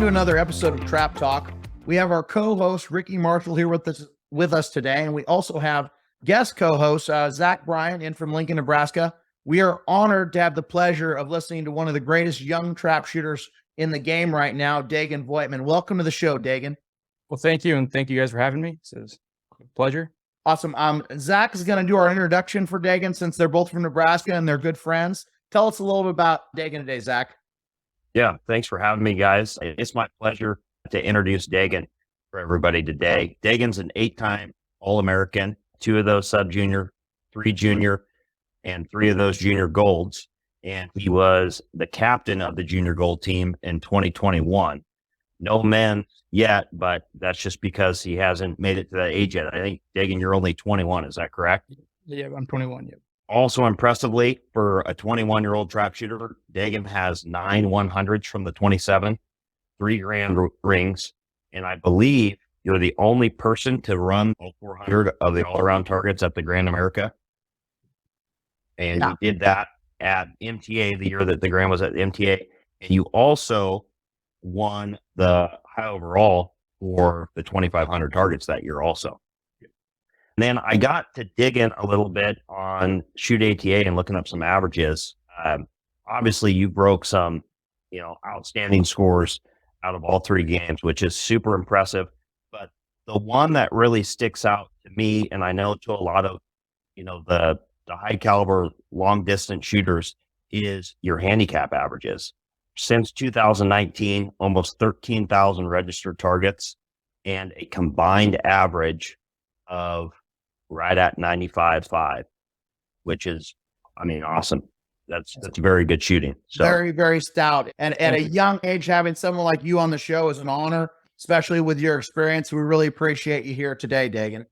another episode of Trap Talk. We have our co-host Ricky Marshall here with us today, and we also have guest co-host Zach Bryant in from Lincoln, Nebraska. We are honored to have the pleasure of listening to one of the greatest young trap shooters in the game right now, Dagen Voigtman. Welcome to the show, Dagen. Well, thank you, and thank you guys for having me. It's a pleasure. Awesome. Zach is going to do our introduction for Dagen since they're both from Nebraska and they're good friends. Tell us a little bit about Dagen today, Zach. Yeah, thanks for having me, guys. It's my pleasure to introduce Dagen for everybody today. Dagen's an 8-time All-American, 2 of those sub-junior, 3 junior, and 3 of those junior golds. And he was the captain of the junior gold team in 2021. No men yet, but that's just because he hasn't made it to that age yet. I think, Dagen, you're only 21. Is that correct? Yeah, I'm 21. Yeah. Also impressively, for a 21-year-old trap shooter, Dagen has 9 100s from the 27, 3 grand rings, and I believe you're the only person to run all 400 of the all-around targets at the Grand America. And you did that at MTA the year that the Grand was at MTA. And you also won the high overall for the 2,500 targets that year also. And then I got to dig in a little bit on Shoot ATA and looking up some averages. Obviously, you broke some, outstanding scores out of all 3 games, which is super impressive. But the one that really sticks out to me, and I know to a lot of, the high caliber, long distance shooters, is your handicap averages. Since 2019, almost 13,000 registered targets and a combined average of right at 95.5, which is, awesome. That's very good shooting. So very, very stout. And at a young age, having someone like you on the show is an honor, especially with your experience. We really appreciate you here today, Dagen.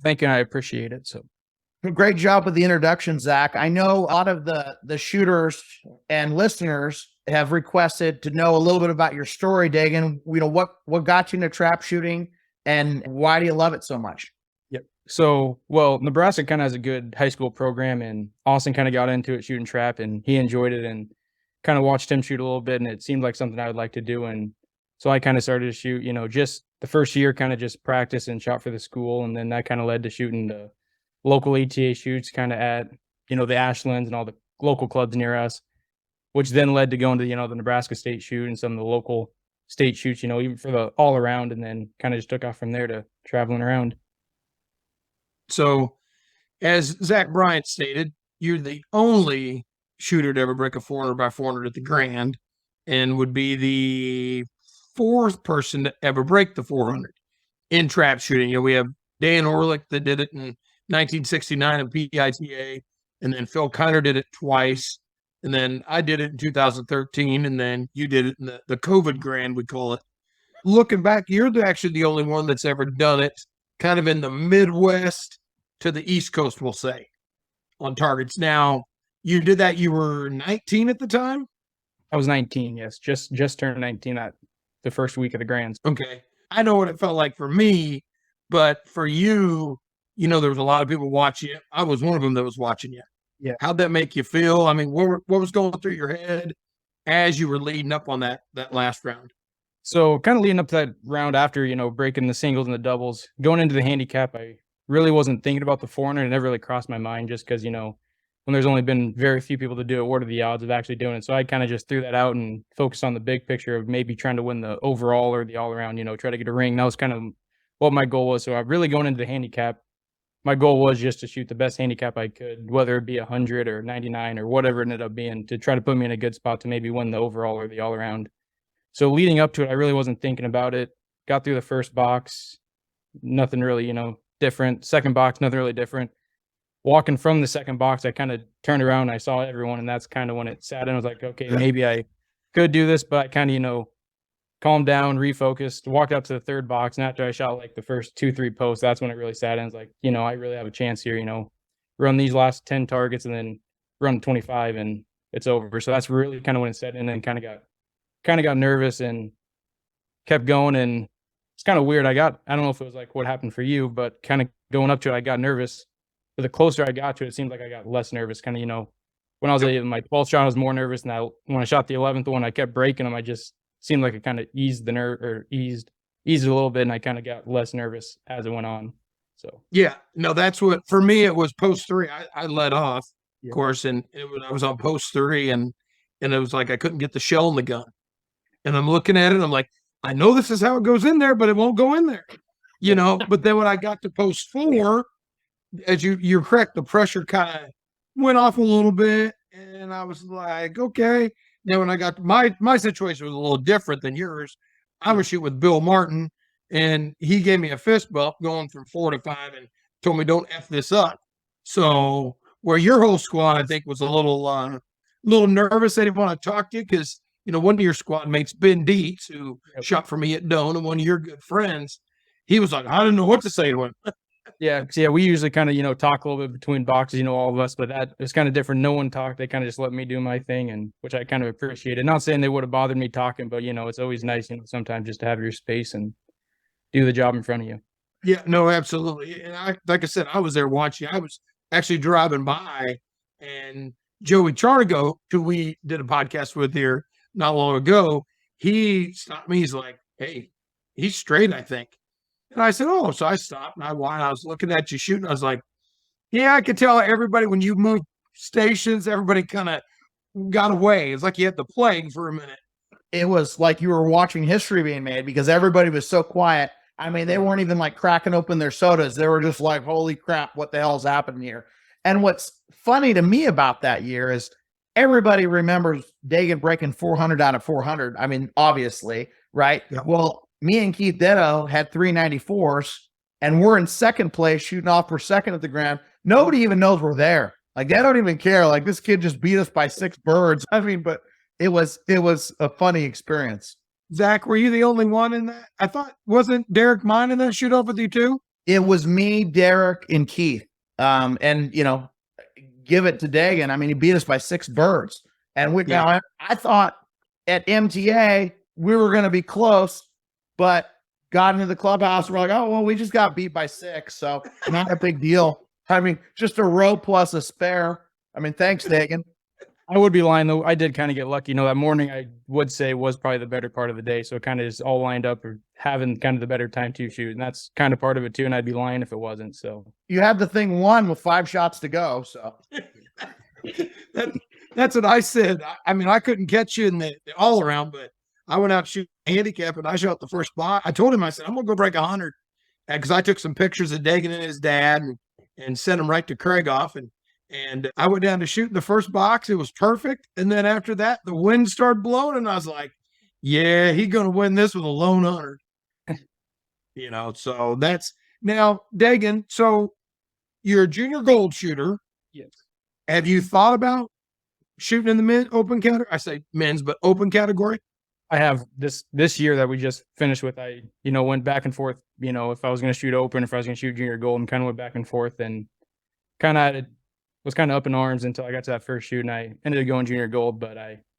Thank you. I appreciate it. So great job with the introduction, Zach. I know a lot of the shooters and listeners have requested to know a little bit about your story, Dagen. What got you into trap shooting and why do you love it so much? Yep. So, Nebraska kind of has a good high school program, and Austin kind of got into it shooting trap, and he enjoyed it, and kind of watched him shoot a little bit, and it seemed like something I would like to do. And so I kind of started to shoot, just the first year, kind of just practice and shot for the school. And then that kind of led to shooting the local ATA shoots kind of at, the Ashlands and all the local clubs near us, which then led to going to, the Nebraska state shoot and some of the local state shoots, even for the all around, and then kind of just took off from there to traveling around. So, as Zach Bryant stated, you're the only shooter to ever break a 400 by 400 at the Grand, and would be the 4th person to ever break the 400 in trap shooting. We have Dan Orlick that did it in 1969 in PITA, and then Phil Kiner did it twice, and then I did it in 2013, and then you did it in the COVID Grand, we call it. Looking back, you're actually the only one that's ever done it kind of in the Midwest to the East Coast, we'll say, on targets. Now, you did that, you were 19 at the time? I was 19, yes. Just turned 19 at the first week of the Grands. Okay. I know what it felt like for me, but for you, there was a lot of people watching you. I was one of them that was watching you. Yeah. How'd that make you feel? What was going through your head as you were leading up on that last round? So kind of leading up to that round after, breaking the singles and the doubles, going into the handicap, I really wasn't thinking about the 400. It never really crossed my mind just because, when there's only been very few people to do it, what are the odds of actually doing it? So I kind of just threw that out and focused on the big picture of maybe trying to win the overall or the all around, try to get a ring. That was kind of what my goal was. So I really going into the handicap, my goal was just to shoot the best handicap I could, whether it be 100 or 99 or whatever it ended up being, to try to put me in a good spot to maybe win the overall or the all around. So leading up to it, I really wasn't thinking about it. Got through the first box, nothing really, different. Second box, nothing really different. Walking from the second box, I kind of turned around and I saw everyone, and that's kind of when it sat in. I was like, okay, maybe I could do this, but I kind of, calmed down, refocused, walked up to the third box, and after I shot like the first 2-3 posts, that's when it really sat in. It's like, I really have a chance here, run these last 10 targets and then run 25 and it's over. So that's really kind of when it set in, and kind of got nervous and kept going. And it's kind of weird. I don't know if it was like what happened for you, but kind of going up to it, I got nervous. But the closer I got to it, it seemed like I got less nervous. Kind of, when I was at my 12th shot, I was more nervous. And when I shot the 11th one, I kept breaking them. I just seemed like it kind of eased the nerve or eased it a little bit, and I kind of got less nervous as it went on. So Yeah, no, that's what for me it was post 3. I let off, Yeah. of course, and I was on post 3, and it was like I couldn't get the shell in the gun, and I'm looking at it, and I'm like, I know this is how it goes in there, but it won't go in there, you know. But then when I got to post 4, as you're correct, the pressure kind of went off a little bit, and I was like, okay. Now when I got to my situation was a little different than yours. I was shooting with Bill Martin, and he gave me a fist bump going from 4 to 5 and told me don't F this up. So where your whole squad, I think, was a little nervous. They didn't want to talk to you because, you know, one of your squad mates, Ben Dietz, who shot for me at Doan and one of your good friends, he was like, I didn't know what to say to him. Yeah, we usually kind of, you know, talk a little bit between boxes, you know, all of us, but that was kind of different. No one talked. They kind of just let me do my thing, and which I kind of appreciated. Not saying they would have bothered me talking, but, you know, it's always nice, you know, sometimes just to have your space and do the job in front of you. Yeah, no, absolutely. And like I said, I was there watching. I was actually driving by, and Joey Chargo, who we did a podcast with here not long ago, he stopped me. He's like, hey, he's straight, I think. And I said, oh, so I stopped and I was looking at you shooting. I was like, yeah, I could tell everybody when you moved stations, everybody kind of got away. It's like you had the plague for a minute. It was like you were watching history being made because everybody was so quiet. I mean, they weren't even like cracking open their sodas. They were just like, holy crap, what the hell's happening here? And what's funny to me about that year is everybody remembers Dagen breaking 400 out of 400. I mean, obviously, right? Yeah. Well, me and Keith Ditto had 394s, and we're in second place, shooting off for second at the Grand. Nobody even knows we're there. Like, they don't even care. Like, this kid just beat us by 6 birds. I mean, but it was a funny experience. Zach, were you the only one in that? I thought, wasn't Derek mine in that shoot off with you too? It was me, Derek, and Keith. And, you know, give it to Dagen. I mean, he beat us by 6 birds. And now I thought at MTA we were going to be close, but got into the clubhouse. We're like, oh, well, we just got beat by 6. So not a big deal. I mean, just a row plus a spare. I mean, thanks, Dagen. I would be lying, though. I did kind of get lucky. You know, that morning I would say was probably the better part of the day. So it kind of just all lined up or having kind of the better time to shoot. And that's kind of part of it, too. And I'd be lying if it wasn't. So you had the thing won with 5 shots to go. So that's what I said. I mean, I couldn't catch you in the all around, but I went out shooting handicap and I shot the first block. I told him, I said, I'm going to go break 100 because I took some pictures of Dagen and his dad and sent them right to Krieghoff. And I went down to shoot the first box. It was perfect. And then after that, the wind started blowing. And I was like, yeah, he's going to win this with a lone 100. You know, so that's now Dagen. So you're a junior gold shooter. yes. Have you thought about shooting in the mid open category? I say men's, but open category. I have this year that we just finished with. I, you know, went back and forth, you know, if I was going to shoot open, if I was going to shoot junior gold, and kind of went back and forth and kind of was kind of up in arms until I got to that first shoot, and I ended up going junior gold, but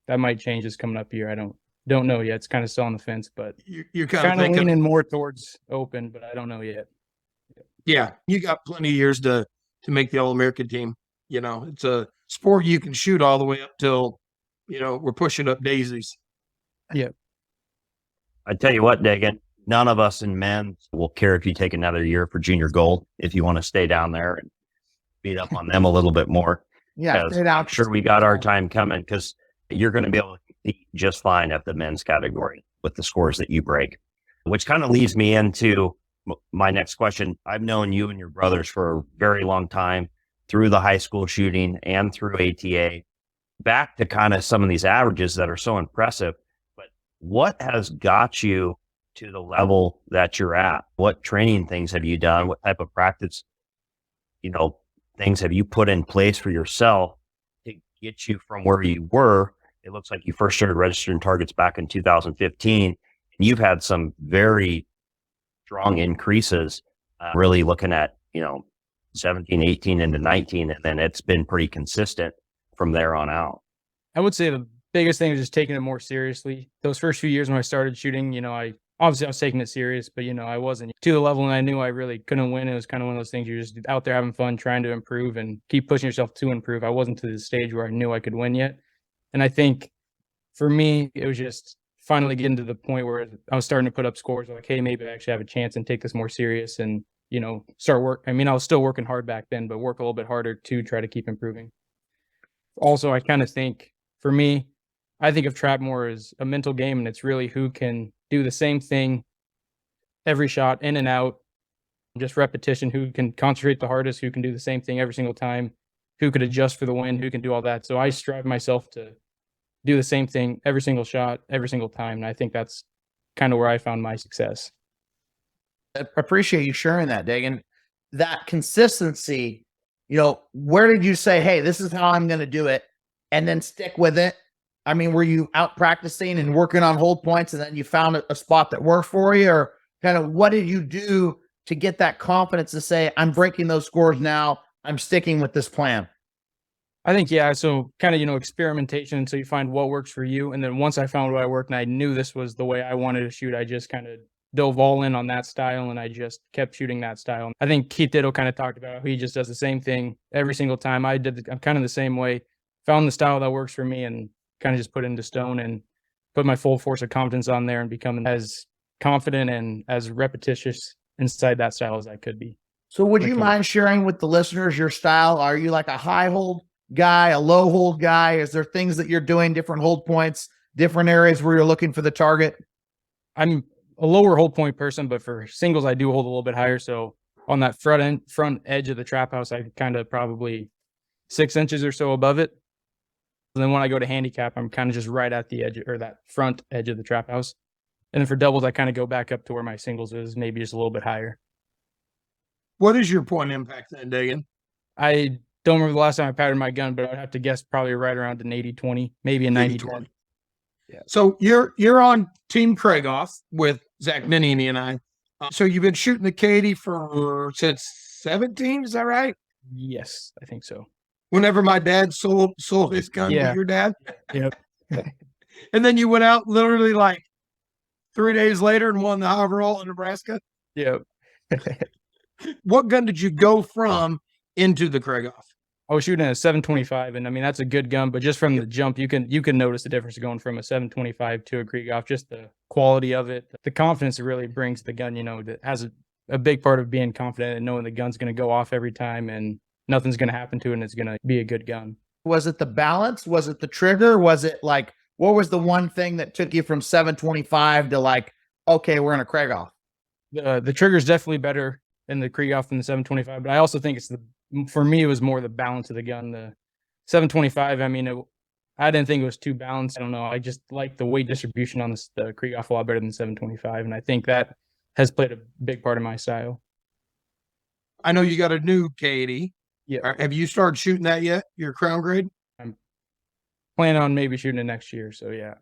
that might change this coming up here. I don't know yet. It's kind of still on the fence, but you're kind of leaning more towards open, but I don't know yet. Yeah, you got plenty of years to make the All-American team. You know, it's a sport you can shoot all the way up till, you know, we're pushing up daisies. Yeah. I tell you what, Dagen, none of us in men will care if you take another year for junior gold, if you want to stay down there and beat up on them a little bit more. Yeah, I'm sure we got our time coming because you're going to be able to compete just fine at the men's category with the scores that you break, which kind of leads me into my next question. I've known you and your brothers for a very long time through the high school shooting and through ATA, back to kind of some of these averages that are so impressive. But what has got you to the level that you're at? What training things have you done? What type of practice, you know, things have you put in place for yourself to get you from where you were? It looks like you first started registering targets back in 2015, and you've had some very strong increases, really looking at, you know, 17, 18 into 19, and then it's been pretty consistent from there on out. I would say the biggest thing is just taking it more seriously. Those first few years when I started shooting, you know, I was taking it serious, but, you know, I wasn't to the level, and I knew I really couldn't win. It was kind of one of those things, you're just out there having fun, trying to improve and keep pushing yourself to improve. I wasn't to the stage where I knew I could win yet. And I think for me, it was just finally getting to the point where I was starting to put up scores like, hey, maybe I actually have a chance and take this more serious and, start work. I mean, I was still working hard back then, but work a little bit harder to try to keep improving. Also, I kind of think for me, I think of trap more as a mental game, and it's really who can do the same thing every shot in and out, just repetition, who can concentrate the hardest, who can do the same thing every single time, who could adjust for the wind, who can do all that. So I strive myself to do the same thing every single shot, every single time. And I think that's kind of where I found my success. I appreciate you sharing that, Dagen. That consistency, where did you say, hey, this is how I'm going to do it, and then stick with it? I mean, were you out practicing and working on hold points and then you found a spot that worked for you? Or kind of what did you do to get that confidence to say, I'm breaking those scores now, I'm sticking with this plan? I think, yeah. So kind of, experimentation until you find what works for you. And then once I found what worked and I knew this was the way I wanted to shoot, I just kind of dove all in on that style and I just kept shooting that style. I think Keith Ditto kind of talked about how he just does the same thing every single time. I'm kind of the same way. Found the style that works for me and kind of just put it into stone and put my full force of confidence on there and become as confident and as repetitious inside that style as I could be. So would you mind sharing with the listeners your style? Are you like a high hold guy, a low hold guy? Is there things that you're doing, different hold points, different areas where you're looking for the target? I'm a lower hold point person, but for singles, I do hold a little bit higher. So on that front edge of the trap house, I kind of probably 6 inches or so above it. And then when I go to handicap, I'm kind of just right at the edge or that front edge of the trap house. And then for doubles, I kind of go back up to where my singles is, maybe just a little bit higher. What is your point impact then, Dagen? I don't remember the last time I patterned my gun, but I'd have to guess probably right around an 80-20, maybe a 90-10. Yeah. So you're on Team Krieghoff with Zach Benini and I. So you've been shooting the Katie since 17, is that right? Yes, I think so. Whenever my dad sold his gun to your dad? Yep. And then you went out literally like 3 days later and won the overall in Nebraska? Yep. What gun did you go from into the Krieghoff? I was shooting a 725, and I mean that's a good gun, but just from the jump, you can notice the difference going from a 725 to a Krieghoff. Just the quality of it, the confidence it really brings the gun. That has a big part of being confident and knowing the gun's going to go off every time and nothing's going to happen to it, and it's going to be a good gun. Was it the balance? Was it the trigger? Was it like, what was the one thing that took you from 725 to like, okay, we're in a Krieghoff? The trigger's definitely better in the Krieghoff than the 725, but I also think for me, it was more the balance of the gun. The 725, I mean, I didn't think it was too balanced. I don't know. I just like the weight distribution on the Krieghoff a lot better than the 725, and I think that has played a big part of my style. I know you got a new K80. Yeah. Have you started shooting that yet? Your crown grade? I'm planning on maybe shooting it next year. So yeah.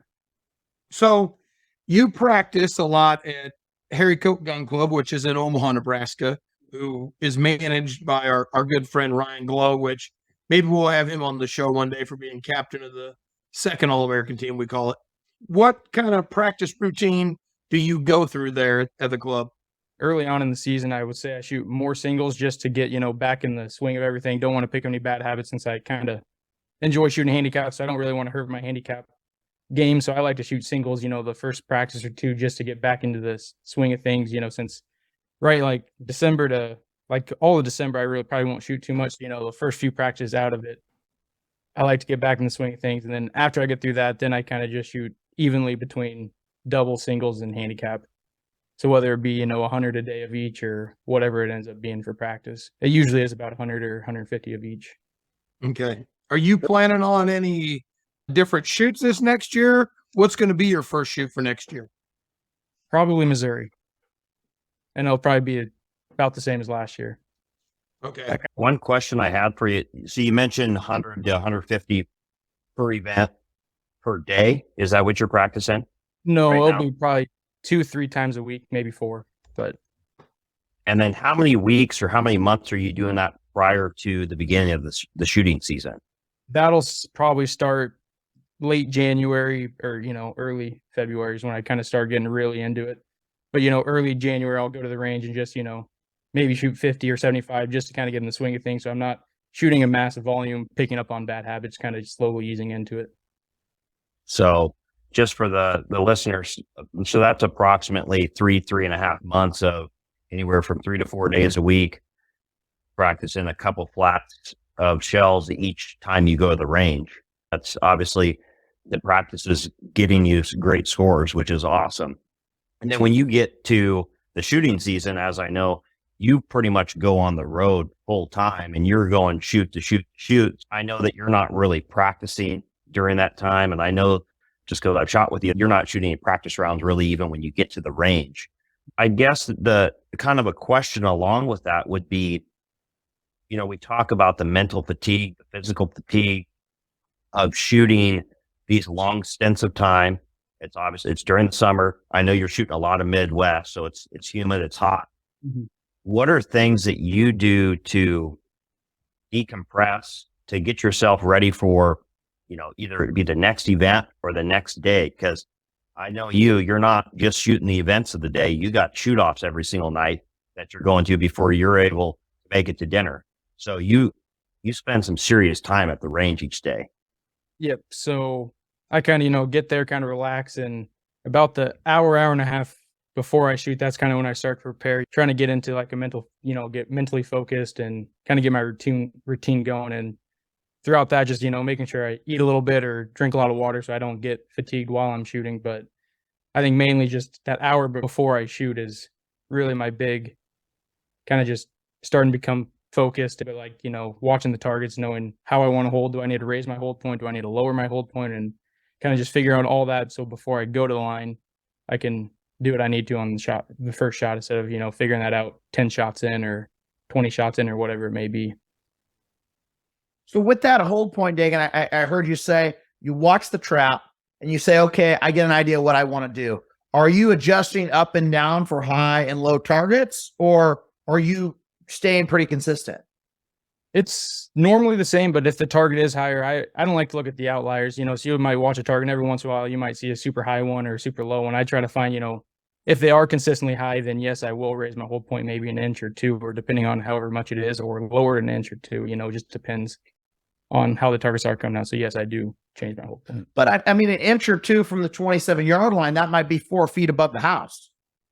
So you practice a lot at Harry Coke Gun Club, which is in Omaha, Nebraska, who is managed by our good friend Ryan Glow, which maybe we'll have him on the show one day for being captain of the second All-American team, we call it. What kind of practice routine do you go through there at the club? Early on in the season, I would say I shoot more singles just to get, back in the swing of everything. Don't want to pick up any bad habits since I kind of enjoy shooting handicaps. So I don't really want to hurt my handicap game. So I like to shoot singles, the first practice or two just to get back into the swing of things, since like December to like all of December, I really probably won't shoot too much. The first few practices out of it, I like to get back in the swing of things. And then after I get through that, then I kind of just shoot evenly between double, singles, and handicap. So whether it be, 100 a day of each or whatever it ends up being for practice, it usually is about 100 or 150 of each. Okay. Are you planning on any different shoots this next year? What's going to be your first shoot for next year? Probably Missouri. And it'll probably be about the same as last year. Okay. One question I had for you. So you mentioned 100 to 150 per event per day. Is that what you're practicing? No, right it'll now? be probably 2-3 times a week, maybe 4. But And then how many weeks or how many months are you doing that prior to the beginning of the shooting season? that'll probably start late January or, early February is when I kind of start getting really into it. But, early January, I'll go to the range and just, maybe shoot 50 or 75 just to kind of get in the swing of things. So I'm not shooting a massive volume, picking up on bad habits, kind of slowly easing into it. So just for the listeners, so that's approximately 3.5 months of anywhere from 3 to 4 days a week, practicing a couple flats of shells each time you go to the range. That's obviously the practice is getting you great scores, which is awesome. And then when you get to the shooting season, as I know, you pretty much go on the road full time and you're going shoot to shoot to shoot. I know that you're not really practicing during that time. And I know just because I've shot with you, you're not shooting any practice rounds really even when you get to the range. I guess the kind of a question along with that would be, we talk about the mental fatigue, the physical fatigue of shooting these long stints of time. It's obviously it's during the summer. I know you're shooting a lot of Midwest, so it's humid, it's hot. Mm-hmm. What are things that you do to decompress, to get yourself ready for, either it be the next event or the next day? Because I know you're not just shooting the events of the day. You got shoot-offs every single night that you're going to before you're able to make it to dinner. So you spend some serious time at the range each day. Yep. So I kind of, get there, kind of relax, and about the hour and a half before I shoot, that's kind of when I start to prepare, trying to get into like a mental, get mentally focused and kind of get my routine going. And throughout that, just, making sure I eat a little bit or drink a lot of water so I don't get fatigued while I'm shooting. But I think mainly just that hour before I shoot is really my big kind of just starting to become focused, but like, watching the targets, knowing how I want to hold. Do I need to raise my hold point? Do I need to lower my hold point? And kind of just figure out all that. So before I go to the line, I can do what I need to on the first shot, instead of, figuring that out 10 shots in or 20 shots in or whatever it may be. So with that hold point, Dagen, I heard you say you watch the trap and you say, okay, I get an idea of what I want to do. Are you adjusting up and down for high and low targets, or are you staying pretty consistent? It's normally the same, but if the target is higher, I don't like to look at the outliers, so you might watch a target and every once in a while you might see a super high one or a super low one. I try to find, if they are consistently high, then yes, I will raise my hold point maybe an inch or two, or depending on however much it is, or lower an inch or two, just depends on how the targets are coming out. So yes, I do change my hold point. But I mean, an inch or two from the 27-yard line, that might be 4 feet above the house.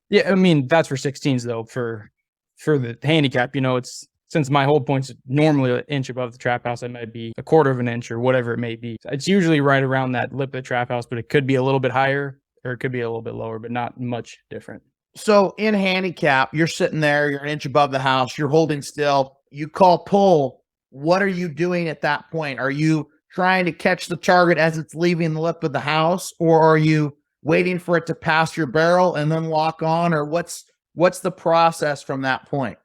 Yeah, I mean, that's for 16s though. For the handicap, it's, since my hold point's normally an inch above the trap house, it might be a quarter of an inch or whatever it may be. It's usually right around that lip of the trap house, but it could be a little bit higher or it could be a little bit lower, but not much different. So in handicap, you're sitting there, you're an inch above the house, you're holding still, you call pull. What are you doing at that point? Are you trying to catch the target as it's leaving the lip of the house, or are you waiting for it to pass your barrel and then lock on, or what's the process from that point?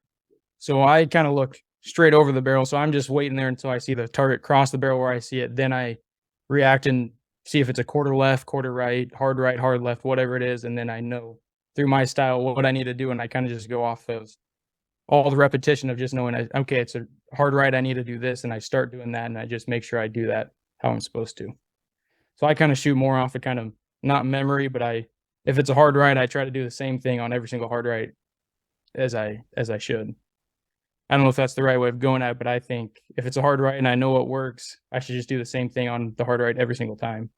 So I kind of look straight over the barrel. So I'm just waiting there until I see the target cross the barrel where I see it. Then I react and see if it's a quarter left, quarter right, hard left, whatever it is. And then I know through my style what I need to do. And I kind of just go off of all the repetition of just knowing, okay, it's a hard right, I need to do this. And I start doing that. And I just make sure I do that how I'm supposed to. So I kind of shoot more off of kind of not memory, but if it's a hard right, I try to do the same thing on every single hard right as I should. I don't know if that's the right way of going at it, but I think if it's a hard right and I know what works, I should just do the same thing on the hard right every single time.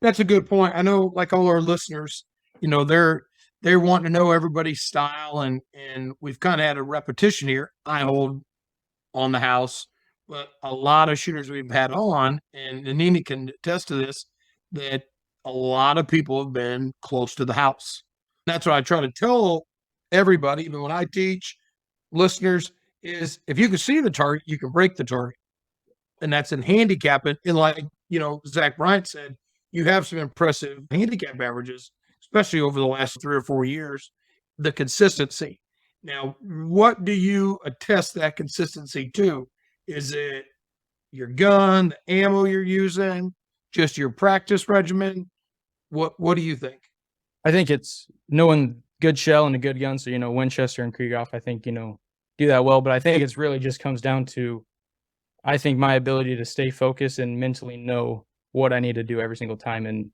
That's a good point. I know, like all our listeners, they're wanting to know everybody's style, and we've kind of had a repetition here. I hold on the house, but a lot of shooters we've had on, and Nina can attest to this, that a lot of people have been close to the house. That's what I try to tell everybody, even when I teach listeners, is if you can see the target, you can break the target. And that's in handicapping. And like, Zach Bryant said, you have some impressive handicap averages, especially over the last 3 or 4 years, the consistency. Now, what do you attest that consistency to? Is it your gun, the ammo you're using, just your practice regimen? What do you think? I think it's knowing good shell and a good gun. So, Winchester and Krieghoff, I think, do that well. But I think it's really just comes down to, I think, my ability to stay focused and mentally know what I need to do every single time and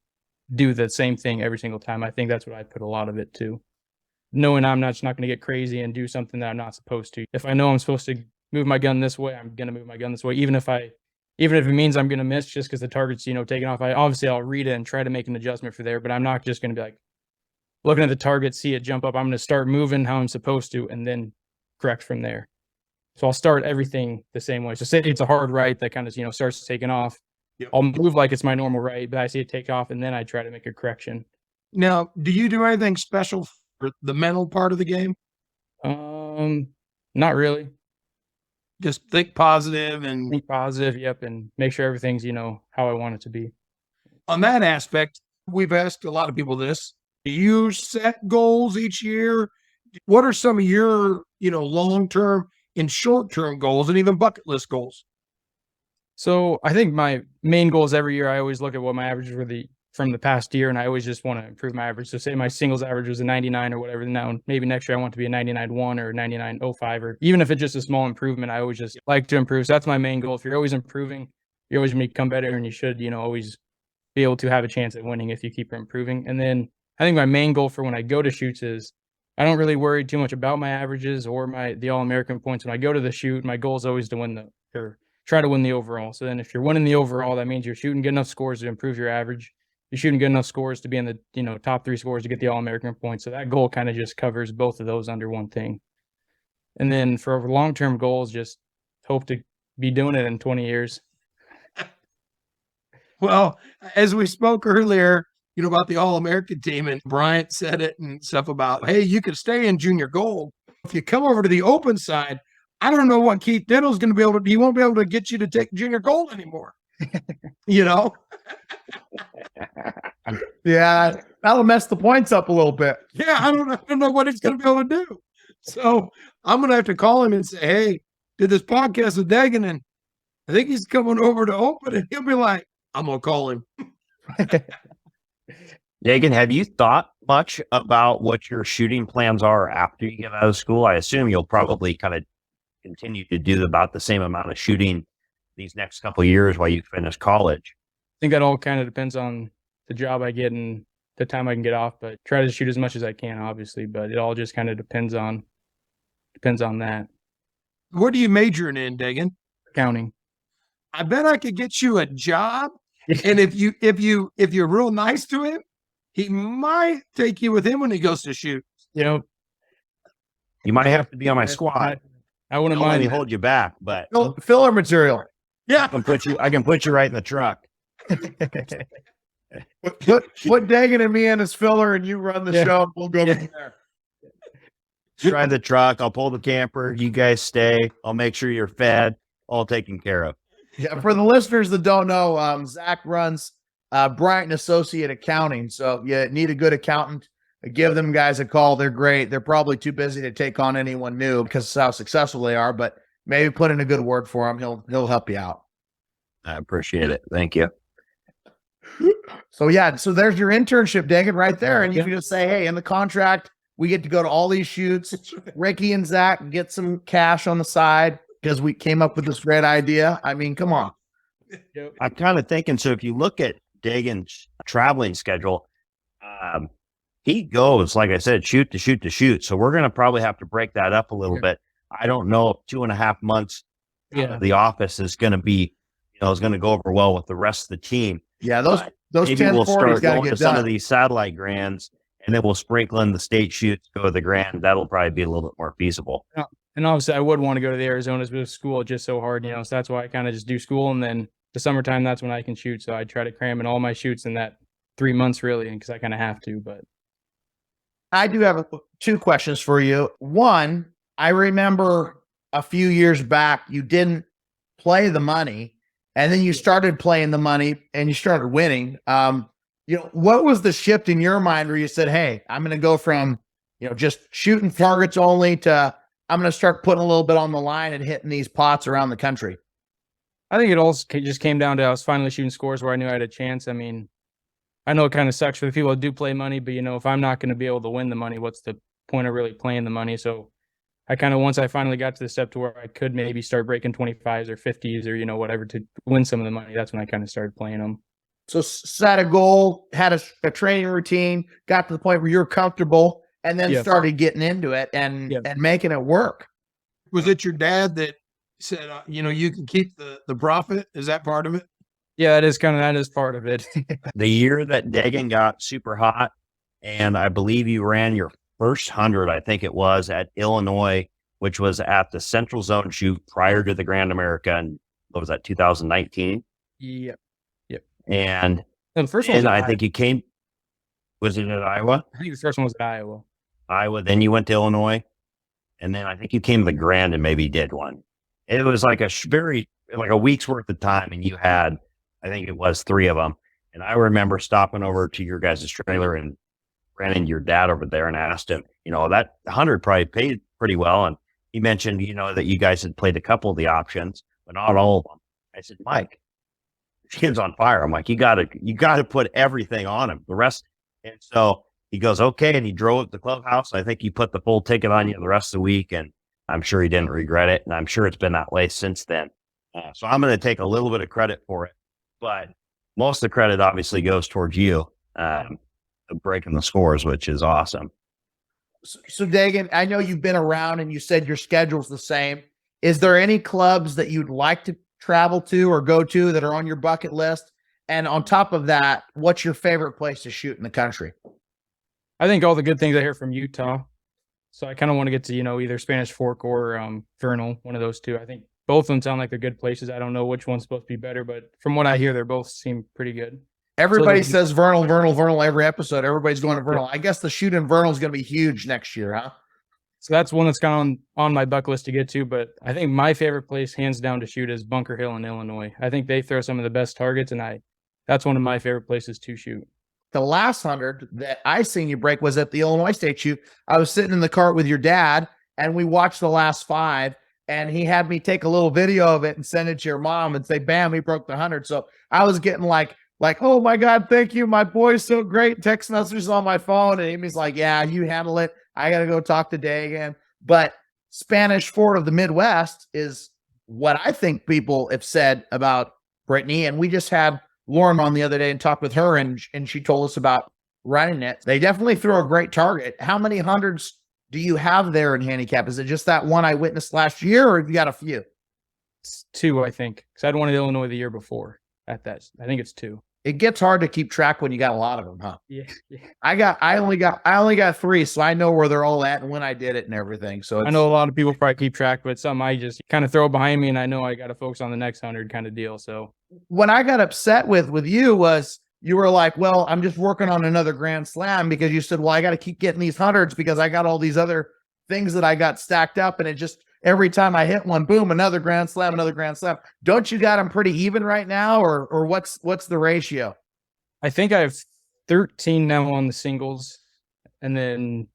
do the same thing every single time. I think that's what I put a lot of it to. Knowing I'm not going to get crazy and do something that I'm not supposed to. If I know I'm supposed to move my gun this way, I'm going to move my gun this way. Even if I even if it means I'm going to miss just because the target's, taking off, I'll read it and try to make an adjustment for there, but I'm not just going to be like looking at the target, see it jump up. I'm going to start moving how I'm supposed to and then correct from there. So I'll start everything the same way. So say it's a hard right that kind of, starts taking off. Yep. I'll move like it's my normal right, but I see it take off and then I try to make a correction. Now, do you do anything special for the mental part of the game? Not really. Just think positive and Think positive, yep, and make sure everything's, how I want it to be. on that aspect, we've asked a lot of people this. Do you set goals each year? What are some of your, long-term and short-term goals and even bucket list goals? So I think my main goals every year, I always look at what my averages were from the past year, and I always just want to improve my average. So say my singles average was a 99 or whatever. Now maybe next year I want to be a 99.1 or 99.05, or even if it's just a small improvement, I always just like to improve. So that's my main goal. If you're always improving, you're always going to become better, and you should, always be able to have a chance at winning if you keep improving. And then I think my main goal for when I go to shoots is I don't really worry too much about my averages or the All-American points. When I go to the shoot, my goal is always to win try to win the overall. So then if you're winning the overall, that means you're shooting good enough scores to improve your average. You're shooting good enough scores to be in the, top 3 scores to get the All-American points. So that goal kind of just covers both of those under one thing. And then for long-term goals, just hope to be doing it in 20 years. Well, as we spoke earlier, about the All-American team, and Bryant said it and stuff about, hey, you could stay in junior gold. If you come over to the open side, I don't know what Keith Diddle's going to be able to, he won't be able to get you to take junior gold anymore. Yeah, that'll mess the points up a little bit. Yeah, I don't know what he's going to be able to do. So I'm going to have to call him and say, hey, did this podcast with Dagen, and I think he's coming over to open, and he'll be like, I'm going to call him. Dagen, have you thought much about what your shooting plans are after you get out of school? I assume you'll probably kind of continue to do about the same amount of shooting these next couple of years while you finish college. I think that all kind of depends on the job I get and the time I can get off, but try to shoot as much as I can, obviously, but it all just kind of depends on that. What are you majoring in, Dagen? Accounting. I bet I could get you a job. And if you're real nice to him, he might take you with him when he goes to shoot. You might have to be on my squad. I wouldn't Don't let mind me hold you back, but Filler material. Yeah. I can put you right in the truck. Put Dagen and me in as filler, and you run the show, and we'll go from there. Drive the truck. I'll pull the camper. You guys stay. I'll make sure you're fed. All taken care of. Yeah, for the listeners that don't know, Zach runs Bryant Associate Accounting. So you need a good accountant. Give them guys a call. They're great. They're probably too busy to take on anyone new because of how successful they are, but maybe put in a good word for him. He'll help you out. I appreciate it. Thank you. So there's your internship, Dagen, right there. And you can just say, hey, in the contract, we get to go to all these shoots. Ricky and Zach get some cash on the side because we came up with this great idea. I mean, come on. I'm kind of thinking, so if you look at Dagen's traveling schedule, he goes, like I said, shoot to shoot to shoot. So we're going to probably have to break that up a little bit. I don't know if 2.5 months out of the office is going to be, is going to go over well with the rest of the team. Yeah, those maybe 1040s we'll start got to going get to some done. of these satellite grands, and then we'll sprinkle in the state shoots, go to the grand. That'll probably be a little bit more feasible. And obviously, I would want to go to the Arizonas, but school is just so hard, So that's why I kind of just do school, and then the summertime, that's when I can shoot. So I try to cram in all my shoots in that 3 months, really, because I kind of have to. But I do have 2 questions for you. One, I remember a few years back, you didn't play the money, and then you started playing the money, and you started winning. What was the shift in your mind where you said, hey, I'm going to go from, just shooting targets only to I'm going to start putting a little bit on the line and hitting these pots around the country? I think it all just came down to I was finally shooting scores where I knew I had a chance. I mean, I know it kind of sucks for the people that do play money, but, if I'm not going to be able to win the money, what's the point of really playing the money? So I kind of, once I finally got to the step to where I could maybe start breaking 25s or 50s or, whatever to win some of the money, that's when I kind of started playing them. So set a goal, had a training routine, got to the point where you're comfortable, and then started getting into it and making it work. Was it your dad that said, you can keep the profit. Is that part of it? Yeah, that is part of it. The year that Dagen got super hot, and I believe you ran your first 100, I think it was, at Illinois, which was at the Central Zone shoot prior to the Grand America. And what was that, 2019? Yep. And No, the first one was I at think you came, was it at Iowa? I think the first one was at Iowa. Then you went to Illinois. And then I think you came to the Grand and maybe did one. It was like like a week's worth of time. And you had, I think it was 3 of them. And I remember stopping over to your guys' trailer and ran into your dad over there and asked him, that 100 probably paid pretty well. And he mentioned, that you guys had played a couple of the options, but not all of them. I said, Mike, this kid's on fire. I'm like, you gotta put everything on him. The rest. And so he goes, okay. And he drove up to the clubhouse. I think he put the full ticket on you the rest of the week. And I'm sure he didn't regret it. And I'm sure it's been that way since then. So I'm going to take a little bit of credit for it, but most of the credit obviously goes towards you, breaking the scores, which is awesome. So Dagen, I know you've been around and you said your schedule's the same. Is there any clubs that you'd like to travel to or go to that are on your bucket list? And on top of that, what's your favorite place to shoot in the country? I think all the good things I hear from Utah. So I kind of want to get to, either Spanish Fork or Vernal, one of those two. I think both of them sound like they're good places. I don't know which one's supposed to be better, but from what I hear, they both seem pretty good. Everybody says Vernal every episode. Everybody's going to Vernal. I guess the shoot in Vernal is going to be huge next year, huh? So that's one that's kind of on my bucket list to get to. But I think my favorite place, hands down, to shoot is Bunker Hill in Illinois. I think they throw some of the best targets, and that's one of my favorite places to shoot. The last 100 that I seen you break was at the Illinois State shoot. I was sitting in the cart with your dad, and we watched the last 5, and he had me take a little video of it and send it to your mom and say, bam, he broke the 100. So I was getting like, oh my God, thank you. My boy's so great. Text messages on my phone. And Amy's like, yeah, you handle it. I got to go talk to Dagen. But Spanish Fort of the Midwest is what I think people have said about Brittany. And we just had Lauren on the other day and talked with her, and she told us about running it. They definitely throw a great target. How many hundreds do you have there in handicap? Is it just that one I witnessed last year, or have you got a few? It's 2, I think, because I'd won at Illinois the year before at that. I think it's 2. It gets hard to keep track when you got a lot of them, huh? Yeah. I only got 3, so I know where they're all at and when I did it and everything. So I know a lot of people probably keep track, but some I just kind of throw behind me, and I know I got to focus on the next 100 kind of deal. So when I got upset with you was you were like, well, I'm just working on another Grand Slam, because you said, well, I got to keep getting these 100s because I got all these other things that I got stacked up, and it just every time I hit one, boom, another Grand Slam, another Grand Slam. Don't you got them pretty even right now, or what's the ratio? I think I have 13 now on the singles, and then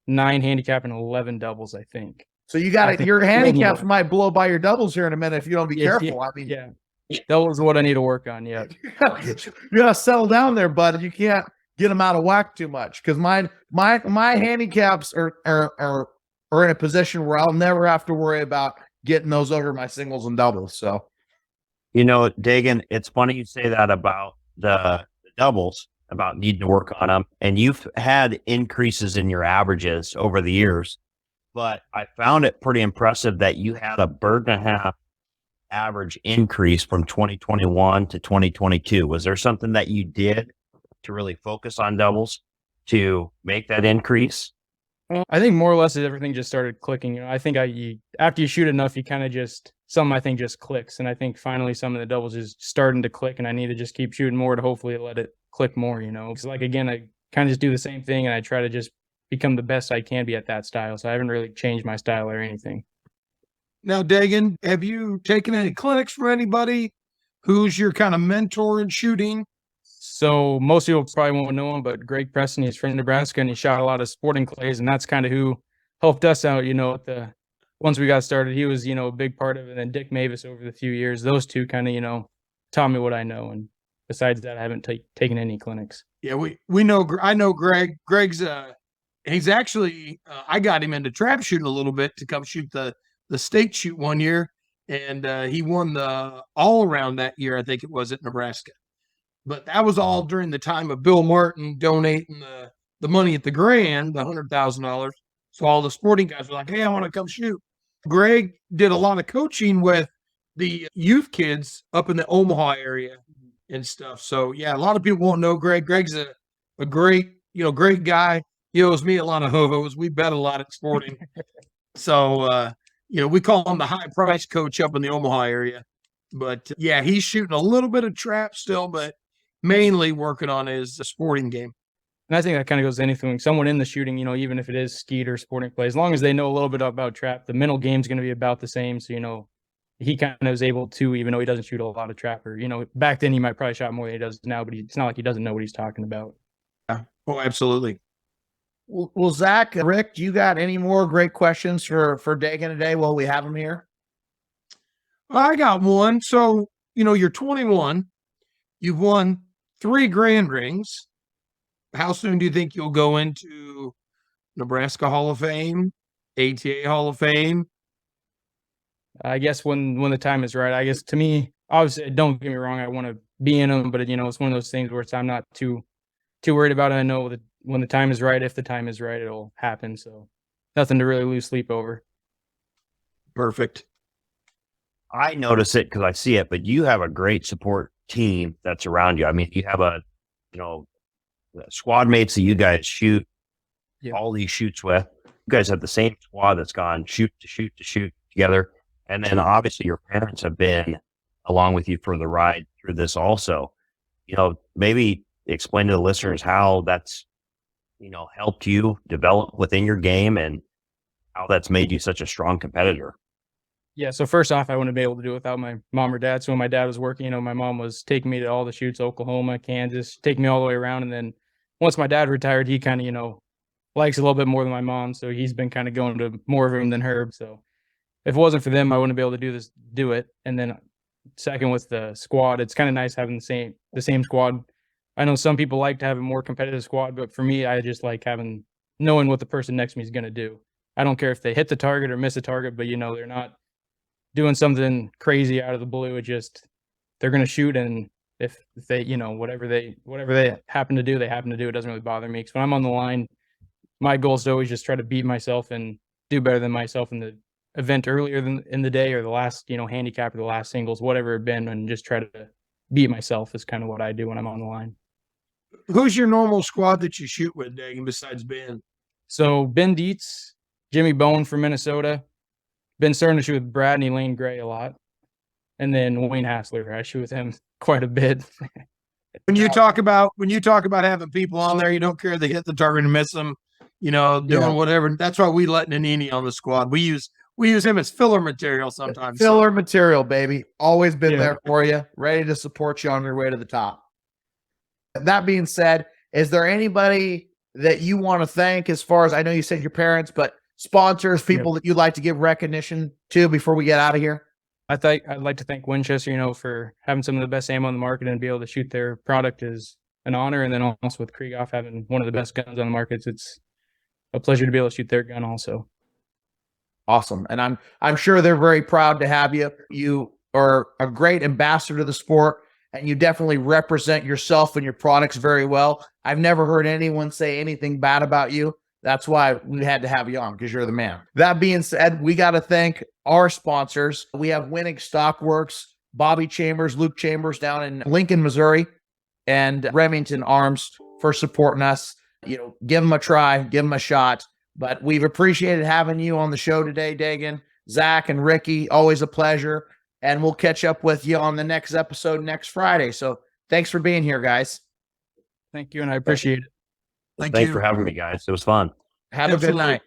9 handicap and 11 doubles, I think. So you got it. Your handicaps might blow by your doubles here in a minute if you don't be careful. I mean, yeah, doubles is what I need to work on. Yeah, you gotta settle down there, bud. You can't get them out of whack too much, because my handicaps are in a position where I'll never have to worry about getting those over my singles and doubles. So, Dagen, it's funny you say that about the doubles, about needing to work on them, and you've had increases in your averages over the years, but I found it pretty impressive that you had a 1.5 average increase from 2021 to 2022. Was there something that you did to really focus on doubles to make that increase? I think more or less everything just started clicking. I think after you shoot enough, you kind of I think just clicks. And I think finally some of the doubles is starting to click, and I need to just keep shooting more to hopefully let it click more, because again, I kind of just do the same thing, and I try to just become the best I can be at that style. So I haven't really changed my style or anything. Now, Dagen, have you taken any clinics for anybody? Who's your kind of mentor in shooting? So most people probably won't know him, but Greg Preston, he's from Nebraska, and he shot a lot of sporting clays, and that's kind of who helped us out, once we got started. He was, a big part of it. And then Dick Mavis over the few years, those two kind of, taught me what I know. And besides that, I haven't taken any clinics. Yeah, we know. I know Greg. Greg's he's actually I got him into trap shooting a little bit to come shoot the state shoot one year, and he won the all around that year. I think it was at Nebraska, but that was all during the time of Bill Martin donating the money at the Grand, the $100,000. So all the sporting guys were like, "Hey, I want to come shoot." Greg did a lot of coaching with the youth kids up in the Omaha area and stuff. So yeah, a lot of people won't know Greg. Greg's a great, great guy. He owes me a lot of hovos. We bet a lot at sporting. So, we call him the high price coach up in the Omaha area. But yeah, he's shooting a little bit of trap still, but mainly working on his sporting game. And I think that kind of goes to anything. Someone in the shooting, even if it is skeet or sporting play, as long as they know a little bit about trap, the mental game's going to be about the same. So, he kind of is able to, even though he doesn't shoot a lot of trap, or, back then he might probably shot more than he does now, but it's not like he doesn't know what he's talking about. Yeah. Oh, absolutely. Well, Zach, Rick, do you got any more great questions for Dagen today while we have him here? I got one. So, you're 21. You've won 3 grand rings. How soon do you think you'll go into Nebraska Hall of Fame, ATA Hall of Fame? I guess when the time is right. I guess to me, obviously, don't get me wrong, I want to be in them, but it's one of those things where I'm not too worried about it. I know that when the time is right, if the time is right, it'll happen. So nothing to really lose sleep over. Perfect. I notice it because I see it, but you have a great support team that's around you. I mean, you have squad mates that you guys shoot all these shoots with. You guys have the same squad that's gone shoot to shoot to shoot together. And then obviously your parents have been along with you for the ride through this also. Maybe explain to the listeners how that's, helped you develop within your game and how that's made you such a strong competitor. Yeah. So first off, I wouldn't be able to do it without my mom or dad. So when my dad was working, my mom was taking me to all the shoots, Oklahoma, Kansas, taking me all the way around. And then once my dad retired, he kind of, likes a little bit more than my mom. So he's been kind of going to more of them than Herb. So if it wasn't for them, I wouldn't be able to do it. And then second with the squad, it's kind of nice having the same squad. I know some people like to have a more competitive squad, but for me, I just like knowing what the person next to me is going to do. I don't care if they hit the target or miss a target, but they're not doing something crazy out of the blue. It just, they're going to shoot. And if they, whatever they happen to do, they happen to do. It doesn't really bother me. Because when I'm on the line, my goal is to always just try to beat myself and do better than myself in the event earlier in the day, or the last, handicap, or the last singles, whatever it been, and just try to beat myself is kind of what I do when I'm on the line. Who's your normal squad that you shoot with, Dagen, besides Ben? So Ben Dietz, Jimmy Bone from Minnesota. Been starting to shoot with Brad and Elaine Gray a lot. And then Wayne Hassler, I shoot with him quite a bit. When you talk about having people on there, you don't care if they hit the target and miss them, doing whatever. That's why we let Nanini on the squad. We use him as filler material sometimes. Filler material, baby. Always been there for you, ready to support you on your way to the top. That being said, is there anybody that you want to thank, as far as, I know you said your parents, but sponsors, people that you'd like to give recognition to before we get out of here? I'd like to thank Winchester, for having some of the best ammo on the market, and be able to shoot their product is an honor. And then also with Krieghoff having one of the best guns on the market, it's a pleasure to be able to shoot their gun also. Awesome. And I'm sure they're very proud to have you. You are a great ambassador to the sport, and you definitely represent yourself and your products very well. I've never heard anyone say anything bad about you. That's why we had to have you on, because you're the man. That being said, we got to thank our sponsors. We have Wenig Stockworks, Bobby Chambers, Luke Chambers down in Lincoln, Missouri, and Remington Arms for supporting us. Give them a try, give them a shot. But we've appreciated having you on the show today, Dagen. Zach and Ricky, always a pleasure. And we'll catch up with you on the next episode next Friday. So thanks for being here, guys. Thank you, and I appreciate it. Thanks for having me, guys. It was fun. Have a good night.